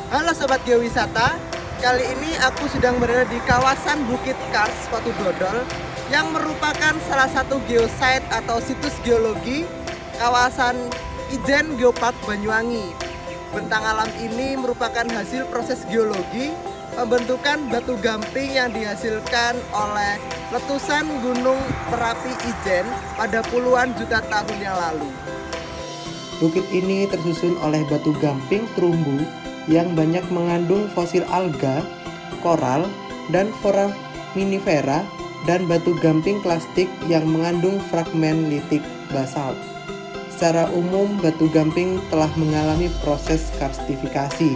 Halo Sobat Geowisata, kali ini aku sedang berada di kawasan Bukit Kars, Watu Dodol, yang merupakan salah satu geosite atau situs geologi kawasan Ijen Geopark Banyuwangi. Bentang alam ini merupakan hasil proses geologi pembentukan batu gamping yang dihasilkan oleh letusan Gunung Merapi Ijen pada puluhan juta tahun yang lalu. Bukit ini tersusun oleh batu gamping terumbu yang banyak mengandung fosil alga, koral, dan foraminifera, dan batu gamping klastik yang mengandung fragmen litik basalt. Secara umum, batu gamping telah mengalami proses karstifikasi.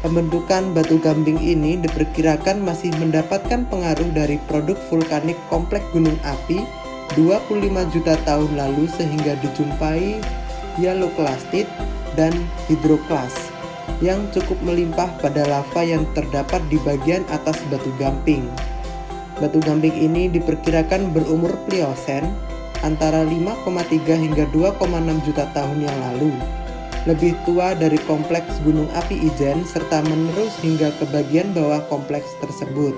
Pembentukan batu gamping ini diperkirakan masih mendapatkan pengaruh dari produk vulkanik kompleks gunung api 25 juta tahun lalu sehingga dijumpai hyaloklastit dan hidroklas yang cukup melimpah pada lava yang terdapat di bagian atas batu gamping. Batu gamping ini diperkirakan berumur Pliocene antara 5,3 hingga 2,6 juta tahun yang lalu. Lebih tua dari kompleks gunung api Ijen serta menerus hingga ke bagian bawah kompleks tersebut.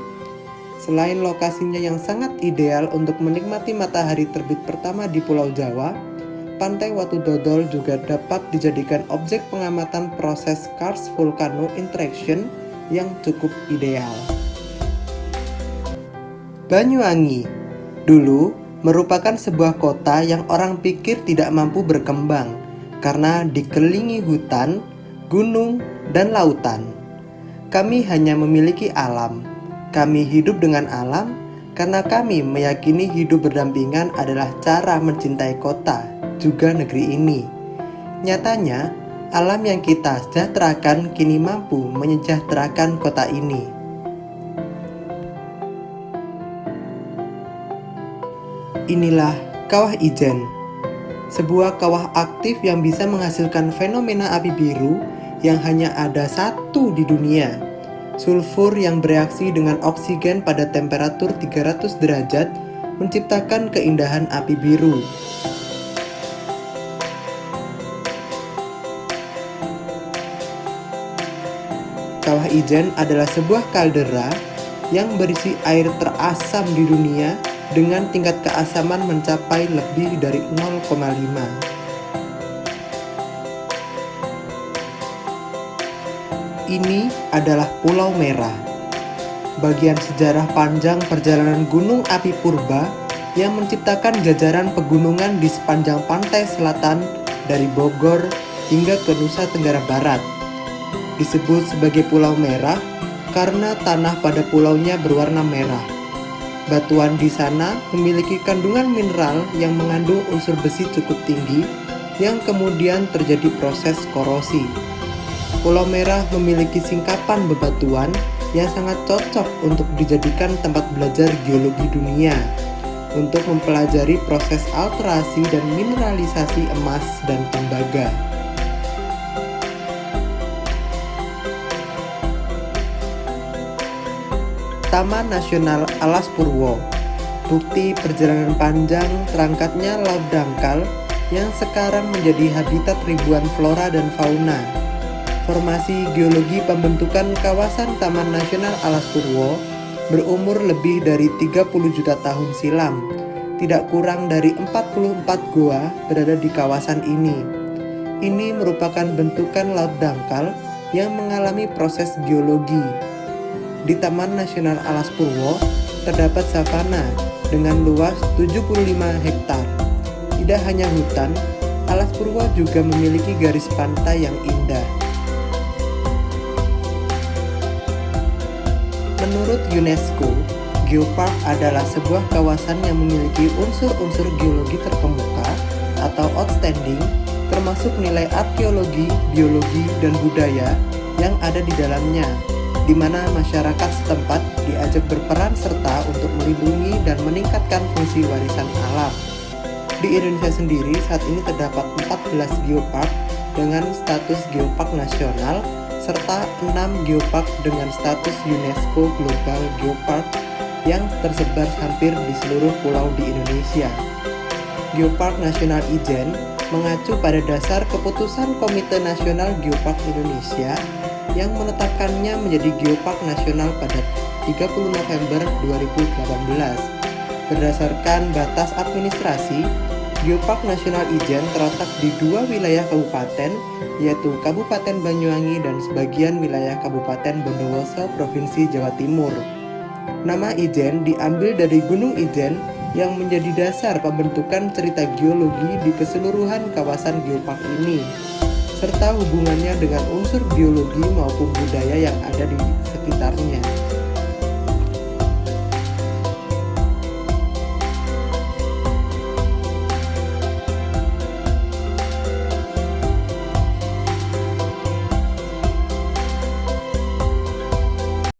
Selain lokasinya yang sangat ideal untuk menikmati matahari terbit pertama di Pulau Jawa, Pantai Watu Dodol juga dapat dijadikan objek pengamatan proses Karst Volcano Interaction yang cukup ideal. Banyuwangi dulu merupakan sebuah kota yang orang pikir tidak mampu berkembang karena dikelilingi hutan, gunung, dan lautan. Kami hanya memiliki alam. Kami hidup dengan alam karena kami meyakini hidup berdampingan adalah cara mencintai kota, juga negeri ini. Nyatanya, alam yang kita sejahterakan kini mampu menyejahterakan kota ini. Inilah Kawah Ijen, sebuah kawah aktif yang bisa menghasilkan fenomena api biru yang hanya ada satu di dunia. Sulfur yang bereaksi dengan oksigen pada temperatur 300 derajat menciptakan keindahan api biru. Kawah Ijen adalah sebuah kaldera yang berisi air terasam di dunia dengan tingkat keasaman mencapai lebih dari 0,5. Ini adalah Pulau Merah, bagian sejarah panjang perjalanan gunung api purba yang menciptakan jajaran pegunungan di sepanjang pantai selatan dari Bogor hingga ke Nusa Tenggara Barat. Disebut sebagai Pulau Merah karena tanah pada pulaunya berwarna merah. Batuan di sana memiliki kandungan mineral yang mengandung unsur besi cukup tinggi yang kemudian terjadi proses korosi. Pulau Merah memiliki singkapan bebatuan yang sangat cocok untuk dijadikan tempat belajar geologi dunia untuk mempelajari proses alterasi dan mineralisasi emas dan tembaga. Taman Nasional Alas Purwo, bukti perjalanan panjang terangkatnya laut dangkal yang sekarang menjadi habitat ribuan flora dan fauna. Formasi geologi pembentukan kawasan Taman Nasional Alas Purwo berumur lebih dari 30 juta tahun silam. Tidak kurang dari 44 goa berada di kawasan ini. Ini merupakan bentukan laut dangkal yang mengalami proses geologi. Di Taman Nasional Alas Purwo terdapat savana dengan luas 75 hektar. Tidak hanya hutan, Alas Purwo juga memiliki garis pantai yang indah. Menurut UNESCO, Geopark adalah sebuah kawasan yang memiliki unsur-unsur geologi terkemuka atau outstanding, termasuk nilai arkeologi, biologi, dan budaya yang ada di dalamnya, di mana masyarakat setempat diajak berperan serta untuk melindungi dan meningkatkan fungsi warisan alam. Di Indonesia sendiri saat ini terdapat 14 geopark dengan status geopark nasional serta 6 geopark dengan status UNESCO Global Geopark yang tersebar hampir di seluruh pulau di Indonesia. Geopark Nasional Ijen mengacu pada dasar keputusan Komite Nasional Geopark Indonesia yang menetapkannya menjadi Geopark Nasional pada 30 November 2018. Berdasarkan batas administrasi, Geopark Nasional Ijen terletak di 2 wilayah kabupaten, yaitu Kabupaten Banyuwangi dan sebagian wilayah Kabupaten Bondowoso, Provinsi Jawa Timur. Nama Ijen diambil dari Gunung Ijen yang menjadi dasar pembentukan cerita geologi di keseluruhan kawasan geopark ini, serta hubungannya dengan unsur biologi maupun budaya yang ada di sekitarnya.